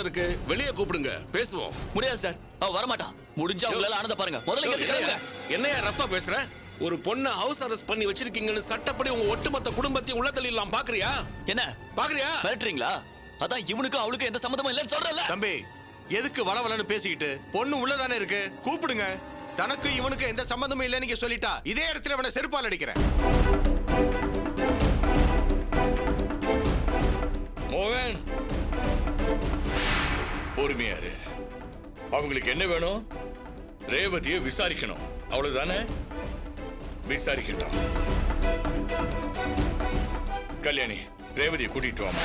தானே இருக்கு, வெளியே கூப்பிடுங்க, பேசுவோம். முடியாது சார், அவ வரமாட்டா. முடிஞ்சா உங்களால ஆனந்த பாருங்க. முதல்ல இங்க கிளம்புங்க. என்னையா ரஃபா பேசுற? ஒரு பொண்ணை ஹவுஸ் அரெஸ்ட் பண்ணி வச்சிருக்கீங்கன்னு சட்டப்படி உங்க ஒட்டுமொத்த குடும்பத்தையும் உள்ள தள்ளிடலாம் பாக்குறியா? என்ன பாக்குறியா? மிரட்டுறீங்களா? அதான் இவனுக்கும் அவளுக்கும் எந்த சம்மந்தமும் இல்லைன்னு சொல்றல. தம்பி, எதுக்கு வளவலன்னு பேசிக்கிட்டு? பொண்ணு உள்ளதானே இருக்கு, கூப்பிடுங்க. தனக்கு இவனுக்கு எந்த சம்பந்தமும் இல்லைன்னு நீங்க சொல்லிட்டா இதே இடத்துல இவனை செருப்பால் அடிக்கிறேன். மோகன், பொறுமையாரு. அவங்களுக்கு என்ன வேணும்? ரேவதியை விசாரிக்கணும், அவ்வளவுதானே? விசாரிக்கட்டும். கல்யாணி, ரேவதியை கூட்டிட்டு வாமா.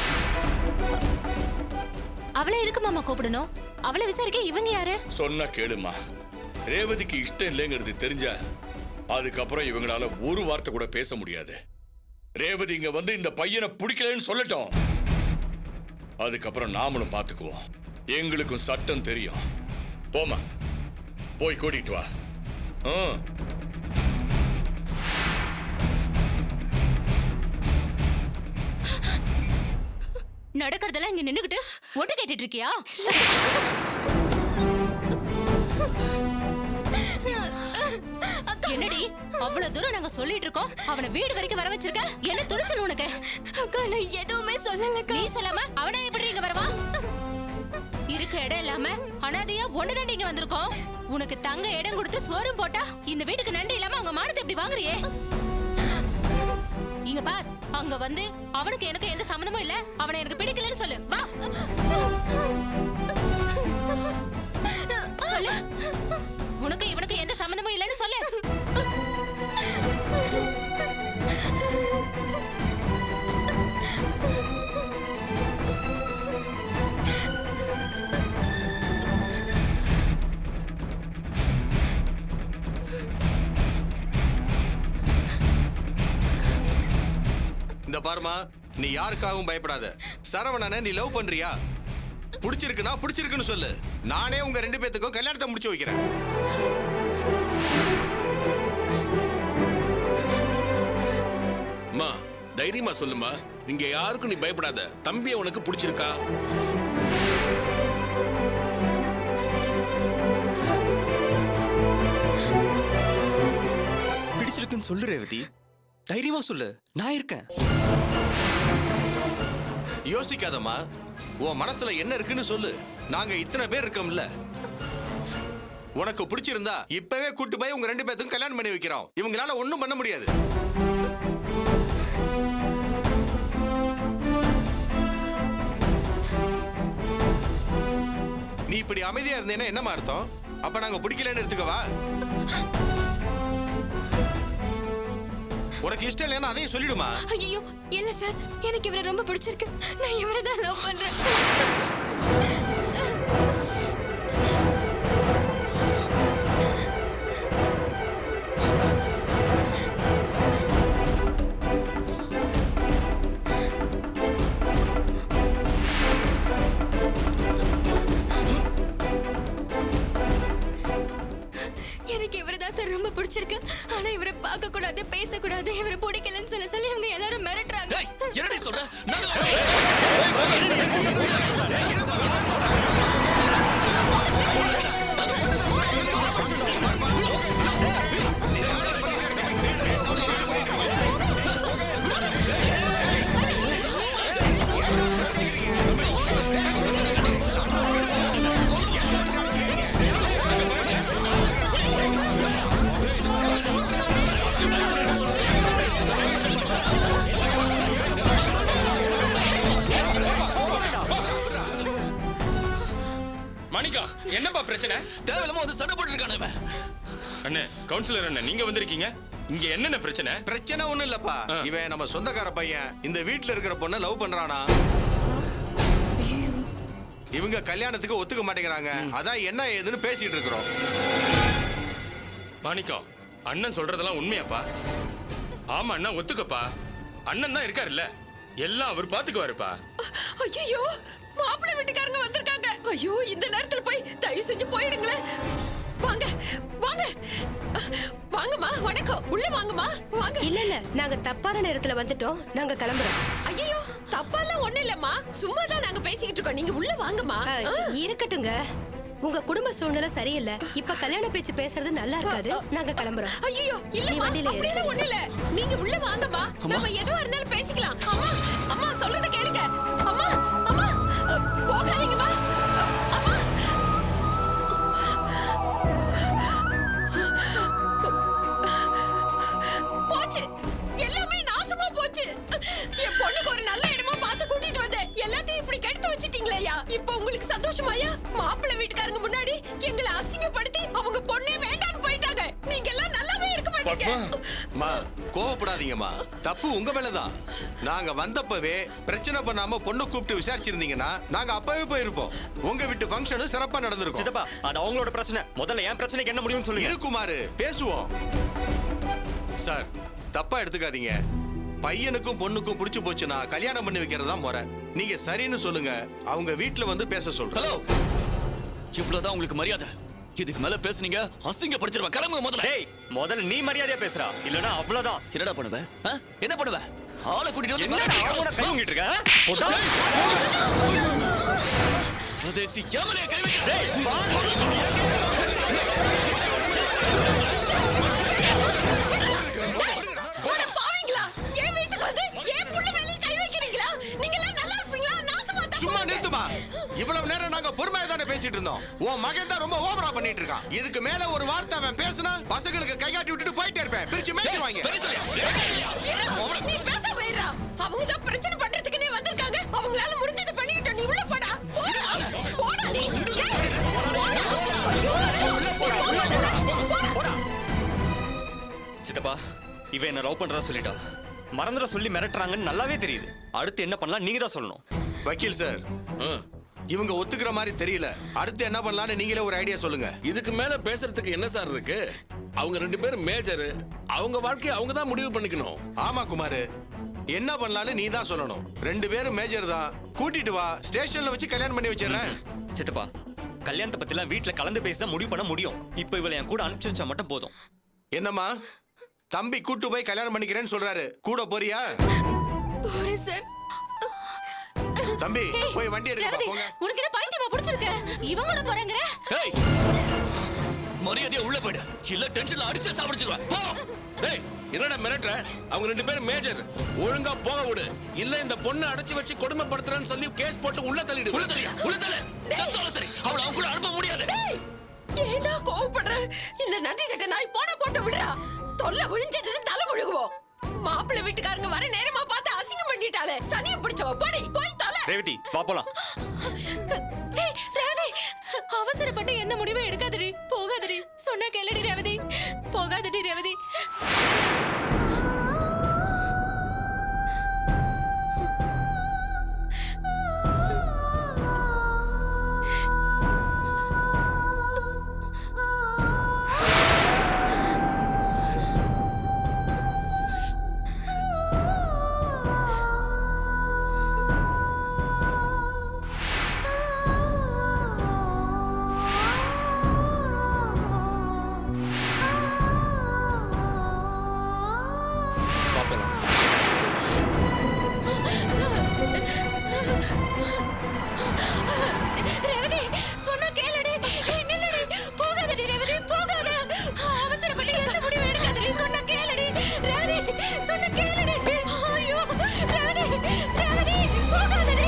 அவளை எதுக்கு மாமா கூப்பிடணும்? அவளை விசாரிக்க இவங்க யாரு? சொன்னா கேளுமா. ரேவதிக்கு இஷ்டம் இல்லைங்கிறது தெரிஞ்சா அதுக்கப்புறம் இவங்களால ஒரு வார்த்தை கூட பேச முடியாது. ரேவதி இங்க வந்து இந்த பையனை பிடிக்கலன்னு சொல்லட்டும், அதுக்கப்புறம் நாமளும் பார்த்துக்குவோம். எங்களுக்கும் சட்டம் தெரியும். போமா, போய் கூட்டிட்டு வா. நடக்கிறதெல்லாம் இங்க நின்னுகிட்டு ஒட்டு கேட்டுட்டு இருக்கியா? என்னடி அவ்வளவு தூரம் நாங்க சொல்லிட்டு இருக்கோம், அவனை வீடு வரைக்கும் வர வச்சிருக்க. என்ன துணிச்சல் உனக்கு? அக்கா, நான் எதுவுமே சொல்லல. நீ சொல்லாம அவனை எப்படி இங்க வருவா? இருக்க இடம் இல்லாம அனாதையா ஒண்ணுதான் நீங்க வந்திருக்கோம். உனக்கு தங்க இடம் கொடுத்து சோறும் போட்டா இந்த வீட்டுக்கு நன்றி இல்லாம அவங்க மானத்தை எப்படி வாங்குறியே? இங்க பார், அங்க வந்து அவனுக்கு எனக்கு எந்த சம்மந்தமும் இல்ல, அவனை எனக்கு பிடிக்கலன்னு சொல்லு. வா சொல்லு. உனக்கு இவனுக்கு எந்த சம்மந்தமும் இல்லைன்னு சொல்லு. இந்த பாருமா, நீ யாருக்காகவும் பயப்படாத. சரவணனை நீ லவ் பண்றியா? பிடிச்சிருக்குன்னா பிடிச்சிருக்குன்னு சொல்லு. நானே உங்க 2 பேத்துக்கும் கல்யாணத்தை முடிச்சு வைக்கிறேன். அம்மா, தைரியமா சொல்லுமா. இங்க யாருக்கும் நீ பயப்படாத. தம்பியை உனக்கு பிடிச்சிருக்கா? பிடிச்சிருக்குன்னு சொல்லு ரேவதி, தைரியமா சொல்லு, நான் இருக்கேன். யோசிக்காதம்மா, உன் மனசுல என்ன இருக்குன்னு சொல்லு. நாங்க இத்தனை பேர் இருக்கோம்ல. உனக்கு பிடிச்சிருந்தா இப்பவே கூட்டு போய் உங்க 2 பேத்துக்கும் கல்யாணம் பண்ணி வைக்கிறோம். இவங்களால ஒண்ணும் பண்ண முடியாது. நீ இப்படி அமைதியா இருந்தேன்னா என்னமா அர்த்தம்? அப்ப நாங்க பிடிக்கலன்னு எடுத்துக்கவா? உனக்கு இஷ்டம் இல்லைன்னா அதையும் சொல்லிடுமா. ஐயோ இல்ல சார், எனக்கு இவரை ரொம்ப பிடிச்சிருக்கு. நான் இவரை தான் லவ் பண்றேன். எனக்கு இவரை தான் சார் ரொம்ப பிடிச்சிருக்கு. ஆனா இவரை பார்க்க கூடாது, பேசக்கூடாது, இவரை பிடிக்கலன்னு சொல்லி இவங்க எல்லாரும் மிரட்டுறாங்க. என்னடி சொல்ற? மாணிக்கா, என்னப்பா பிரச்சனை? தேவையில்லாம வந்து சண்டை போட்டு இருக்கானே. அண்ணே, கவுன்சிலர் அண்ணே, நீங்க வந்திருக்கீங்க. இங்க என்னென்ன பிரச்சனை? பிரச்சனை ஒண்ணும் இல்லப்பா. இவன் நம்ம சொந்தக்கார பையன் இந்த வீட்டுல இருக்கிற பொண்ணை லவ் பண்றானா. இவங்க கல்யாணத்துக்கு ஒத்துக்க மாட்டேங்கிறாங்க. அதான் என்ன ஏதுன்னு பேசிட்டு இருக்கிறோம். மாணிக்கா, அண்ணன் சொல்றதெல்லாம் உண்மையாப்பா? ஆமா அண்ணா, ஒத்துக்கப்பா. அண்ணன் தான் இருக்காருல்ல, எல்லாம் அவர் பாத்துக்குவாருப்பா. ஐயோ, மாப்பிள்ளை வீட்டுக்காரங்க வந்திருக்காங்க. ஐயோ, இந்த நேரத்துல போய் தயவு செஞ்சு போயிடுங்களேன். வாங்க வாங்க வாங்கம்மா, வணக்கம். உள்ள வாங்கம்மா, வாங்க. இல்ல நாங்க தப்பான நேரத்துல வந்துட்டோம், நாங்க கிளம்புறோம். ஐயோ, தப்பாலாம் ஒண்ணு இல்லம்மா, சும்மா தான் நாங்க பேசிக்கிட்டு இருக்கோம். நீங்க உள்ள வாங்கம்மா. இருக்கட்டுங்க. உங்க குடும்ப சூழ்நிலை சரியில்லை. இப்ப கல்யாண பேச்சு பேசுறது நல்லா இருக்காது. நாங்க கிளம்புறோம். ஐயோ இல்லம்மா, வண்டியில ஏறு, அப்படிலாம் சரி. ஒண்ணு இல்ல. நீங்க உள்ள வாங்கம்மா. நம்ம எதுவா இருந்தாலும் பேசிக்கலாம். அம்மா அம்மா சொல்றத கேளுங்க. அம்மா அம்மா போகாதீங்கம்மா. அம்மா போச்சு, எல்லாமே நாசமா போச்சு. என் பொண்ணுக்கு ஒரு நல்ல இடமா பார்த்து கூட்டிட்டு வந்தேன். எல்லாத்தையும் இப்படி கெடுத்து வச்சிட்டீங்களேயா? இப்போ உங்களுக்கு சந்தோஷமாயா? மாப்பிள்ளை வீட்டுக்காரங்க முன்னாடி எங்களை அசிங்கப்படுத்தி அவங்க பொண்ணே வேண்டான்னு போயிட்டாங்க. நீங்க எல்லாம் நல்லாவே இருக்க மாட்டீங்க. மா கோவப்படாதீங்கம்மா, தப்பு உங்க மேலதான். நாங்க வந்தப்பவே பிரச்சனை பண்ணாம பொண்ணு கூப்பிட்டு விசாரிச்சிருந்தீங்கன்னா நாங்க அப்பவே போயிருப்போம். உங்க வீட்டு ஃபங்க்ஷனும் சிறப்பா நடந்திருக்கும். சித்தப்பா அது அவங்களோட பிரச்சனை. முதல்ல என் பிரச்சனைக்கு என்ன முடியும்னு சொல்லுங்க. இரு குமாரு, பேசுவோம். சார் தப்பா எடுத்துக்காதீங்க. பையனுக்கும் பொண்ணுக்கும் பிடிச்சு போச்சுன்னா கல்யாணம் பண்ணி வைக்கிறதா முறை. நீங்க சரின்னு சொல்லுங்க, அவங்க வீட்டுல வந்து பேச சொல்றேன். ஹலோ, இவ்வளவுதான் உங்களுக்கு மரியாதை. இதுக்கு மேல பேசுனீங்க அசிங்கப்படுத்திடுவேன். கிளம்புங்க முதல்ல. டேய் முதல்ல நீ மரியாதையா பேசுறா, இல்லனா அவ்வளவுதான். என்னடா பண்ணுவ? என்ன பண்ணுவ? ஆளை கூட்டிட்டு வந்து என்னடா அவன கை வாங்கிட்டு இருக்க? போடா. பிரதேசி கேமரா கை வைக்க. டேய் வா. போடா பாவீங்களா? என் வீட்டுக்கு வந்து என் புள்ள மேல கை வைக்கிறீங்களா? நீங்க எல்லாம் நல்லா இருப்பீங்களா? நாசமா தான். சும்மா நிறுத்துமா. இவ்வளவு நேரம் நாங்க பொறுமையா தானே பேசிட்டு இருந்தோம். உன் மகன் தான் ரொம்ப ஓவரா பண்ணிட்டு இருக்கான். இதுக்கு மேல ஒரு வார்த்தை அவன் பேசினா பசங்களுக்கு கை காட்டி விட்டுட்டு போயிட்டே இருப்பேன். பிரிச்சு மேய்ச்சிருவாங்க. நீ பேச போயிடுறா. அவங்க தான் பிரச்சனை பண்றதுக்குனே வந்திருக்காங்க. அவங்களால முடிஞ்சதை பண்ணிக்கிட்டோம். நீ உள்ள போடா. போடா. போடா நீ. போடா. போடா. சித்தப்பா இவன் என்ன லவ் பண்றதா சொல்லிட்டா. மறந்துட சொல்லி மிரட்டுறாங்கன்னு நல்லாவே தெரியுது. அடுத்து என்ன பண்ணலாம் நீங்க தான் சொல்லணும். வக்கீல் சார், இவங்க ஒத்துக்கிற மாதிரி தெரியல. அடுத்து என்ன பண்ணலாம்னு நீங்களே ஒரு ஐடியா சொல்லுங்க. இதுக்கு மேல பேசுறதுக்கு என்ன சார் இருக்கு? அவங்க 2 பேரும் மேஜர், அவங்க வாழ்க்கையை அவங்க தான் முடிவு பண்ணிக்கணும். ஆமா குமாரு, என்ன பண்ணலாம்னு நீ தான் சொல்லணும். 2 பேரும் மேஜர் தான். கூட்டிட்டு வா, ஸ்டேஷன்ல வச்சு கல்யாணம் பண்ணி வச்சிடறேன். சித்தப்பா கல்யாணத்தை பத்திலாம் வீட்டுல கலந்து பேசி தான் முடிவு பண்ண முடியும். இப்போ இவளை என் கூட அனுப்பிச்சு வச்சா மட்டும் போதும். என்னம்மா, தம்பி கூட்டு போய் கல்யாணம் பண்ணிக்கிறேன்னு சொல்றாரு, கூட போறியா? போறேன் சார். தம்பி போய் வண்டி எடுக்க ரேவதி, போங்க. உனக்கு என்ன பைத்தியமா பிடிச்சிருக்கு? இவன் கூட போறேங்கற? ஏய், மரியாதையா உள்ள போயிடு. இல்ல டென்ஷன்ல அடிச்சு சாப்பிடுச்சிடுவேன். போ. டேய், என்னடா மிரட்டுற? அவங்க 2 பேரும் மேஜர், ஒழுங்கா போக விடு. இல்ல இந்த பொண்ணை அடைச்சு வச்சு கொடுமைப்படுத்துறேன்னு சொல்லி கேஸ் போட்டு உள்ள தள்ளிடு. உள்ள தள்ளியா? உள்ள தள்ளு. செத்தோல சரி. அவளை அவங்க கூட அனுப்ப முடியாது. ஏண்டா கோவப்படுற? இந்த நன்றி கட்ட நாய் போன போட்டு விடுறா. தொல்லை விழிஞ்சதுன்னு தலை முழுகுவோம். மாப்பிள்ளை வீட்டுக்காரங்க வர நேரமா பார்த்து அசிங்கம் பண்ணிட்டாலே. சனியம் பிடிச்சவ போடி, போய் தொலை. ரேவதி வா போலாம். ஏய் ரேவதி, அவசரப்பட்டு எந்த முடிவும் எடுக்காதடி. போகாதடி. சொன்னா கேளுடி ரேவதி. போகாதடி ரேவதி. ரேவதி, சொன்னா கேளுடி. நில்லுடி. போகாதடி ரேவதி, போகாத. அவசரப்பட்டு எந்த முடிவும் எடுக்காதடி. சொன்னா கேளுடி. ரேவதி, சொன்னா கேளுடி. ஐயோ, ரேவதி, ரேவதி, போகாதடி.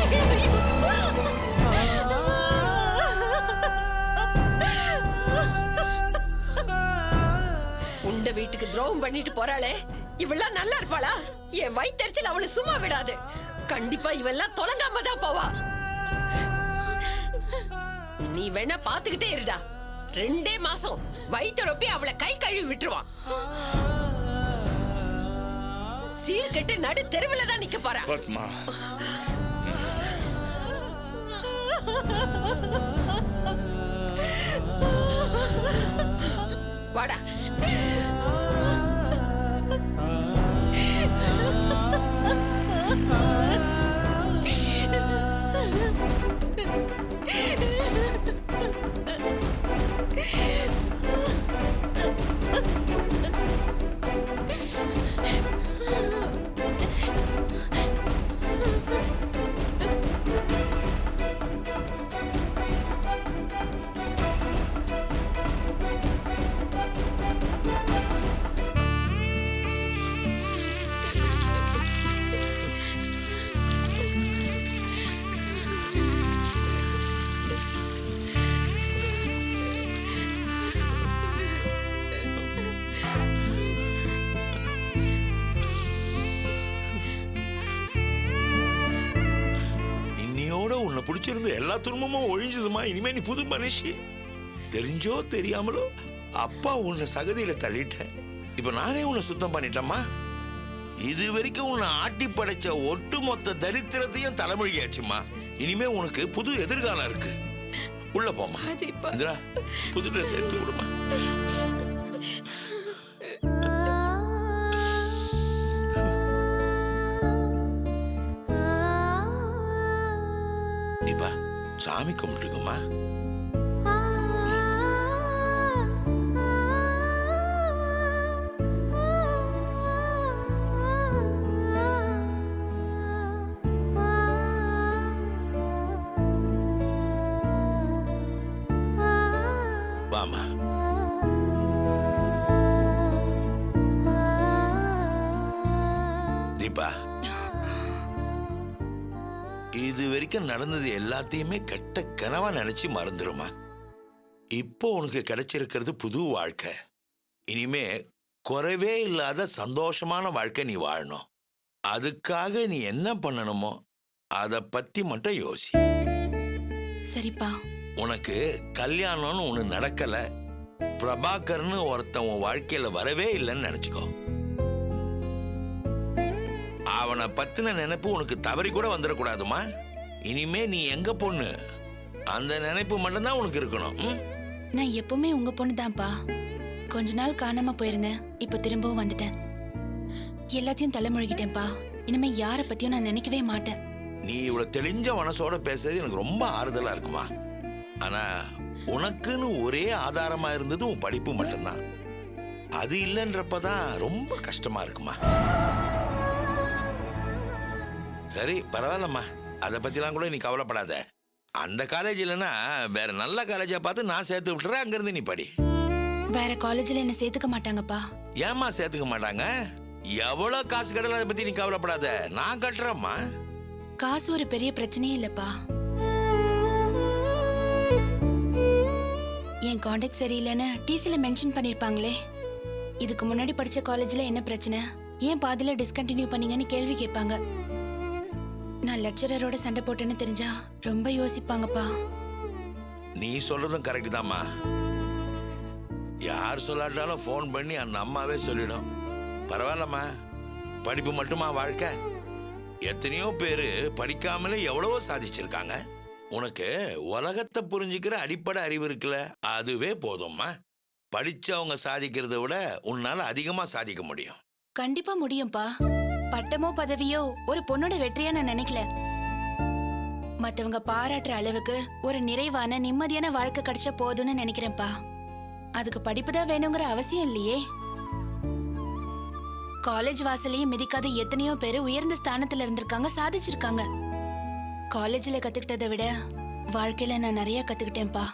உண்ட வீட்டுக்கு துரோகம் பண்ணிட்டு போறாளே, இவெல்லாம் நல்லா இருப்பாளா? என் வயித்தெரிச்சல் அவளை சும்மா விடாது. கண்டிப்பா இவெல்லாம் தொலைங்காம தான் போவா. நீ வேணா பாத்துக்கிட்டே இருடா. 2 மாசம் வயிற்றொப்பி அவளை கை கழுவி விட்டுருவான். சீர்கெட்டு நடு தெருவில் தான் நிக்க போறா. பத்மா, வாடா. பிடிச்சிருந்து எல்லா துன்பமும் ஒழிஞ்சதுமா. இனிமே நீ புது மனுஷி. தெரிஞ்சோ தெரியாமலோ அப்பா உன்னை சகதியில தள்ளிட்டேன். இப்ப நானே உன்னை சுத்தம் பண்ணிட்டேம்மா. இது வரைக்கும் உன்னை ஆட்டி படைச்ச ஒட்டுமொத்த தரித்திரத்தையும் தலைமொழியாச்சுமா. இனிமே உனக்கு புது எதிர்காலம் இருக்கு. உள்ள போமா. இந்திரா, புது ட்ரெஸ் எடுத்து கொடுமா. தீபா, சாமி கும்பிட்டுக்குமா. வாமா. தீபா, இது வரைக்கும் நடந்தது எல்லாத்தையுமே கெட்ட கனவா நினைச்சு மறந்துருமா. இப்போ உனக்கு கிடைச்சிருக்கிறது புது வாழ்க்கை. இனிமே குறைவே இல்லாத சந்தோஷமான வாழ்க்கை நீ வாழணும். அதுக்காக நீ என்ன பண்ணணுமோ அதை பத்தி மட்டும் யோசி. சரிப்பா. உனக்கு கல்யாணம்னு ஒண்ணு நடக்கல, பிரபாகர்னு ஒருத்தன் உன் வாழ்க்கையில வரவே இல்லைன்னு நினைச்சுக்கோ. அவனை பத்தின நினைப்பு உனக்கு தவறி கூட வந்துடக்கூடாதுமா. இனிமே நீ எங்க பொண்ணு, அந்த நினைப்பு மட்டும்தான் உனக்கு இருக்கணும். நான் எப்பவுமே உங்க பொண்ணுதான்ப்பா. கொஞ்ச நாள் காணாம போயிருந்தேன், இப்ப திரும்பவும் வந்துட்டேன். எல்லாத்தையும் தலைமொழிகிட்டேன்ப்பா. இனிமே யார பத்தியும் நான் நினைக்கவே மாட்டேன். நீ இவ்வளவு தெளிஞ்ச மனசோட பேசுறது எனக்கு ரொம்ப ஆறுதலா இருக்குமா. ஆனா உனக்குன்னு ஒரே ஆதாரமா இருந்தது உன் படிப்பு மட்டும்தான். அது இல்லைன்றப்பதான் ரொம்ப கஷ்டமா இருக்குமா. சரி, பரவாயில்லம்மா, அதை பத்திலாம் கூட நீ கவலைப்படாத. அந்த காலேஜ் இல்லைன்னா வேற நல்ல காலேஜா பார்த்து நான் சேர்த்து விட்டுறேன். அங்கிருந்து நீ படி. வேற காலேஜ்ல என்ன சேர்த்துக்க மாட்டாங்கப்பா. ஏமா சேர்த்துக்க மாட்டாங்க? எவ்வளவு காசு கட்டல, அதை பத்தி நீ கவலைப்படாத, நான் கட்டுறேம்மா. காசு ஒரு பெரிய பிரச்சனையே இல்லப்பா. என் கான்டாக்ட் சரியில்லைன்னு டிசில மென்ஷன் பண்ணிருப்பாங்களே. இதுக்கு முன்னாடி படிச்ச காலேஜ்ல என்ன பிரச்சனை, ஏன் பாதியில டிஸ்கண்டினியூ பண்ணீங்கன்னு கேள்வி கேட்பாங்க. நான் லெக்சரரோட சண்டை போட்டேன்னு தெரிஞ்சா ரொம்ப யோசிப்பாங்கப்பா. நீ சொல்றதும் கரெக்ட் தாம்மா. யார் சொல்லாட்டாலும் ஃபோன் பண்ணி அந்த அம்மாவே சொல்லிடும். பரவாயில்லம்மா, படிப்பு மட்டுமா வாழ்க்கை? எத்தனையோ பேரு படிக்காமலே எவ்வளவோ சாதிச்சிருக்காங்க. உனக்கு உலகத்தை புரிஞ்சுக்கிற அடிப்படை அறிவு இருக்குல்ல, அதுவே போதும்மா. படிச்சவங்க சாதிக்கிறத விட உன்னால அதிகமா சாதிக்க முடியும். கண்டிப்பா முடியும்பா. பட்டமோ பதவியோ ஒரு பொண்ணோட வெற்றியா நான் நினைக்கல. மத்தவங்க பாராட்டுற அளவுக்கு ஒரு நிறைவான நிம்மதியான வாழ்க்கை கிடைச்சா போதும்னு நினைக்கிறேன்ப்பா. அதுக்கு படிப்புதான் வேணுங்கிற அவசியம் இல்லையே. காலேஜ் வாசலையும் மிதிக்காத எத்தனையோ பேரு உயர்ந்த ஸ்தானத்துல இருந்திருக்காங்க, சாதிச்சிருக்காங்க. காலேஜ்ல கத்துக்கிட்டதை விட வாழ்க்கையில நான் நிறைய கத்துக்கிட்டேன்ப்பா.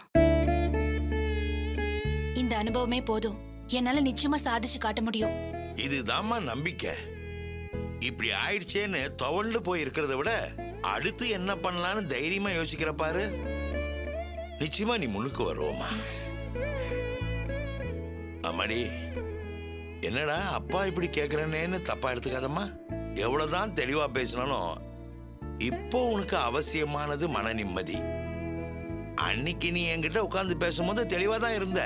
இந்த அனுபவமே போதும், என்னால நிச்சயமா சாதிச்சு காட்ட முடியும். இதுதாம்மா நம்பிக்கை. இப்படி ஆயிடுச்சேன்னு துவண்டு போய் இருக்கிறத விட அடுத்து என்ன பண்ணலான்னு தைரியமா யோசிக்கிற பாரு, நிச்சயமா நீ முன்னுக்கு வருவோமா. அம்மாடி, என்னடா அப்பா இப்படி கேக்குறேன்னு தப்பா எடுத்துக்காதம்மா. எவ்வளவுதான் தெளிவா பேசினாலும் இப்போ உனக்கு அவசியமானது மன நிம்மதி. அன்னைக்கு நீ என்கிட்ட உட்கார்ந்து பேசும்போது தெளிவா தான் இருந்த.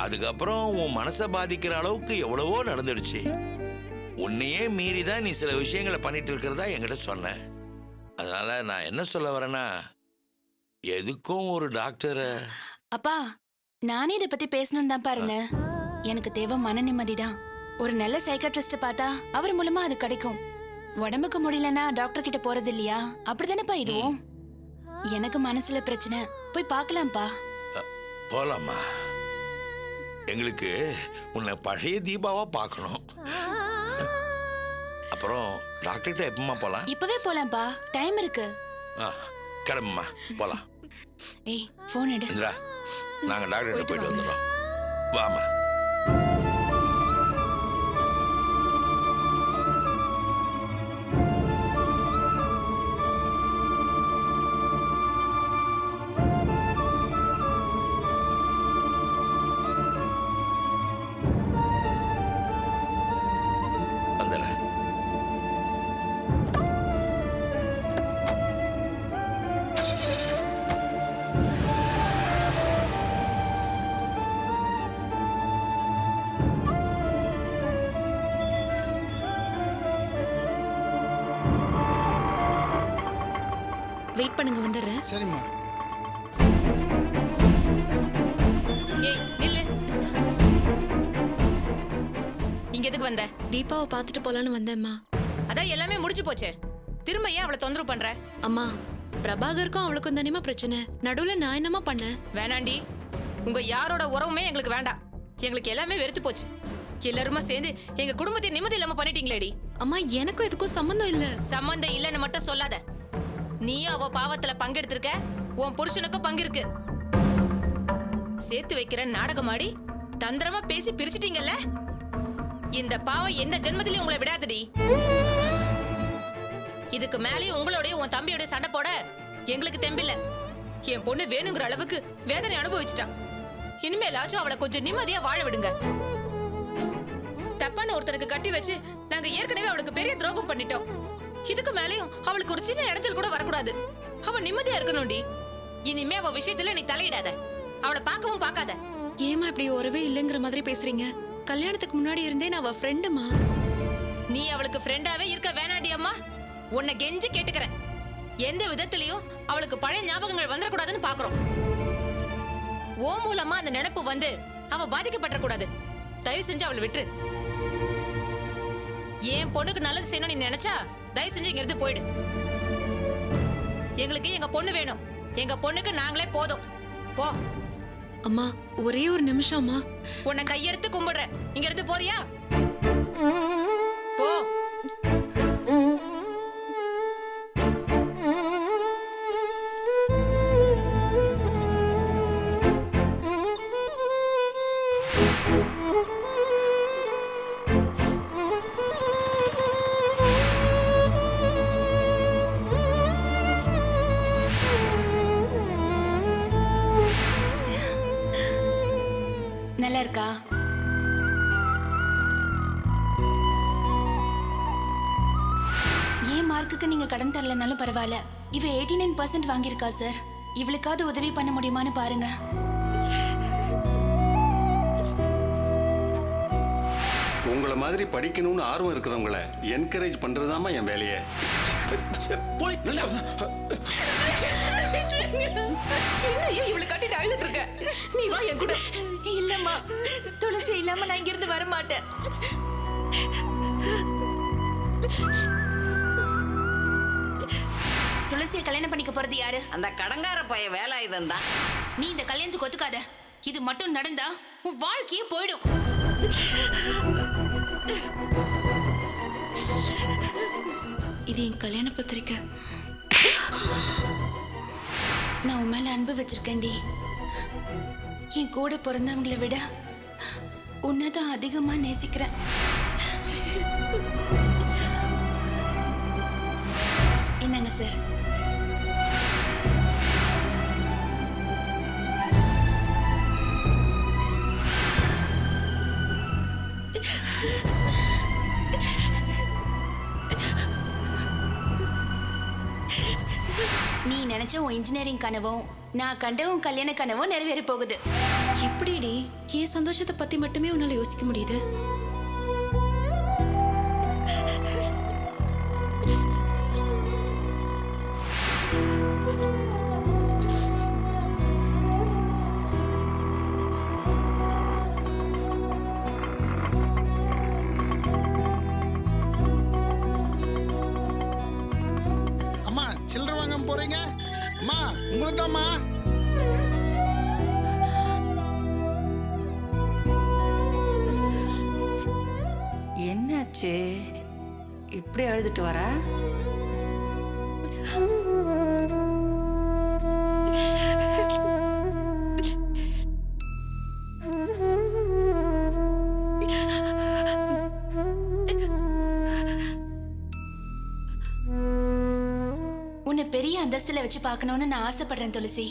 அதுக்கப்புறம் உன் மனசை பாதிக்கிற அளவுக்கு எவ்வளவோ நடந்துடுச்சு. உன்னையே மீறிதான் நீ சில விஷயங்களை பண்ணிட்டு இருக்கிறதா என்கிட்ட சொன்ன. அதனால நான் என்ன சொல்ல வரேன்னா, எதுக்கும் ஒரு டாக்டரை. அப்பா, நானே இதை பத்தி பேசணும் தான் பாருங்க. எனக்கு தேவை மன நிம்மதி தான். ஒரு நல்ல சைக்காட்ரிஸ்ட் பார்த்தா அவர் மூலமா அது கிடைக்கும். உடம்புக்கு முடியலன்னா டாக்டர் கிட்ட போறது இல்லையா, அப்படித்தானேப்பா இதுவும். எனக்கு மனசுல பிரச்சனை, போய் பார்க்கலாம்ப்பா. போலாமா? எங்களுக்கு உன்னை பழைய தீபாவா பார்க்கணும். அப்புறம் டாக்டர் கிட்ட எப்பமா போலாம்? இப்பவே போலாம்ப்பா, டைம் இருக்கு. கிளம்புமா, போலாம். ஏய், போன் எடு. இந்திரா, நாங்க டாக்டர் கிட்ட போயிட்டு வந்துடுறோம். வாமா. வந்துடுறேன். வெயிட் பண்ணுங்க, வந்துடுறேன். சரிம்மா. ஏய் நில்லு. இங்க எதுக்கு வந்த? தீபாவை பார்த்துட்டு போலான்னு வந்தேம்மா. அதான் எல்லாமே முடிஞ்சு போச்சே, திரும்ப ஏன் அவளை தொந்தரவு பண்ற? அம்மா, பிரபாகருக்கும் அவளுக்கும் தானேமா பிரச்சனை. நடுவுல நான் என்னமா பண்ணேன்? வேணாண்டி, உங்க யாரோட உறவுமே எங்களுக்கு வேண்டாம். எங்களுக்கு எல்லாமே வெறுத்து போச்சு. எல்லாருமா சேர்ந்து எங்க குடும்பத்தை நிம்மதி இல்லாம பண்ணிட்டீங்களேடி. அம்மா, எனக்கும் இதுக்கும் சம்பந்தம் இல்ல. சம்பந்தம் இல்லன்னு மட்டும் சொல்லாத. நீயும் அவ பாவத்துல பங்கெடுத்திருக்க, உன் புருஷனுக்கும் பங்கு இருக்கு. சேர்த்து வைக்கிற நாடகமாடி தந்திரமா பேசி பிரிச்சிட்டீங்கல்ல. இந்த பாவம் எந்த ஜென்மத்திலயும் உங்களை விடாதடி. இதுக்கு மேலேயும் உங்களோடய உன் தம்பியோட சண்டை போட எங்களுக்கு தெம்பில்ல. என் பொண்ணு வேணுங்கிற அளவுக்கு வேதனை அனுபவிச்சுட்டான். இனிமேலாச்சும் அவளை கொஞ்சம் நிம்மதியா வாழ விடுங்க. தப்பான ஒருத்தருக்கு கட்டி வச்சு நாங்க ஏற்கனவே அவளுக்கு பெரிய துரோகம் பண்ணிட்டோம். இதுக்கு மேலேயும் அவளுக்கு ஒரு சின்ன இடைஞ்சல் கூட வரக்கூடாது. அவ நிம்மதியா இருக்கணும்டி. இனிமே அவ விஷயத்துல நீ தலையிடாத, அவளை பார்க்கவும் பார்க்காத. ஏமா இப்படி உறவே இல்லைங்கிற மாதிரி பேசுறீங்க? கல்யாணத்துக்கு முன்னாடி இருந்தே நான் அவ ஃப்ரெண்டுமா. நீ அவளுக்கு ஃப்ரெண்டாவே இருக்க வேணாண்டி அம்மா. உன்னை கெஞ்சி கேட்டுக்கிறேன். எந்த விதத்திலையும் அவளுக்கு பழைய ஞாபகங்கள் வந்துடக்கூடாதுன்னு பாக்குறோம். ஓ மூலமா அந்த நினைப்பு வந்து அவ பாதிக்கப்படக்கூடாது. தயவு செஞ்சு அவளை விட்டு. என் பொண்ணுக்கு நல்லது செய்யணும் நீ நினைச்சா தயவு செஞ்சு இங்க இருந்து போயிடு. எங்களுக்கு எங்க பொண்ணு வேணும். எங்க பொண்ணுக்கு நாங்களே போதும். போ. அம்மா, ஒரே ஒரு நிமிஷம்மா. உன்னை கையெடுத்து கும்பிடுறேன். இங்க இருந்து போறியா? போ. நல்லா இருக்கா? ஏன் மார்க்குக்கு நீங்க கடன் தரலனாலும் பரவாயில்ல. இவ 89% வாங்கியிருக்கா சார். இவளுக்காவது உதவி பண்ண முடியுமான்னு பாருங்க. உங்களை மாதிரி படிக்கணும்னு ஆர்வம் இருக்கிறவங்களை என்கரேஜ் பண்றதாமா என் வேலையே. இவளை கட்டிட்டு அழுதுட்டு இருக்க. நீ வா என் கூட. இல்லம்மா, துளசி இல்லாம நான் இங்க இருந்து வர மாட்டேன். துளசியை கல்யாணம் பண்ணிக்க போறது யாரு? அந்த கடங்கார பைய வேலாயுதம் தான். நீ இந்த கல்யாணத்துக்கு ஒத்துக்காத. இது மட்டும் நடந்தா உன் வாழ்க்கையே போயிடும். இது என் கல்யாண பத்திரிக்கை. நான் உன் மேல அன்பு வச்சிருக்கேன்டி. என் கூட பிறந்தவங்களை விட உன்னதான் அதிகமா நேசிக்கிறேன். என்னங்க சார்? நீ நினைச்ச உன் இன்ஜினியரிங் கனவும் நான் கண்ட உன் கல்யாண கனவும் நிறைவேற போகுது. எப்படிடி என் சந்தோஷத்தை பத்தி மட்டுமே உன்னால யோசிக்க முடியுது? அம்மா, சில்லறை வாங்காம போறீங்க? அம்மா, உங்களுக்கு தான்மா. என்னாச்சு இப்படி அழுதுட்டு வர? உன்னை பெரிய அந்தஸ்துல வச்சு பார்க்கணும்னு நான் ஆசைப்படுறேன் துளசி.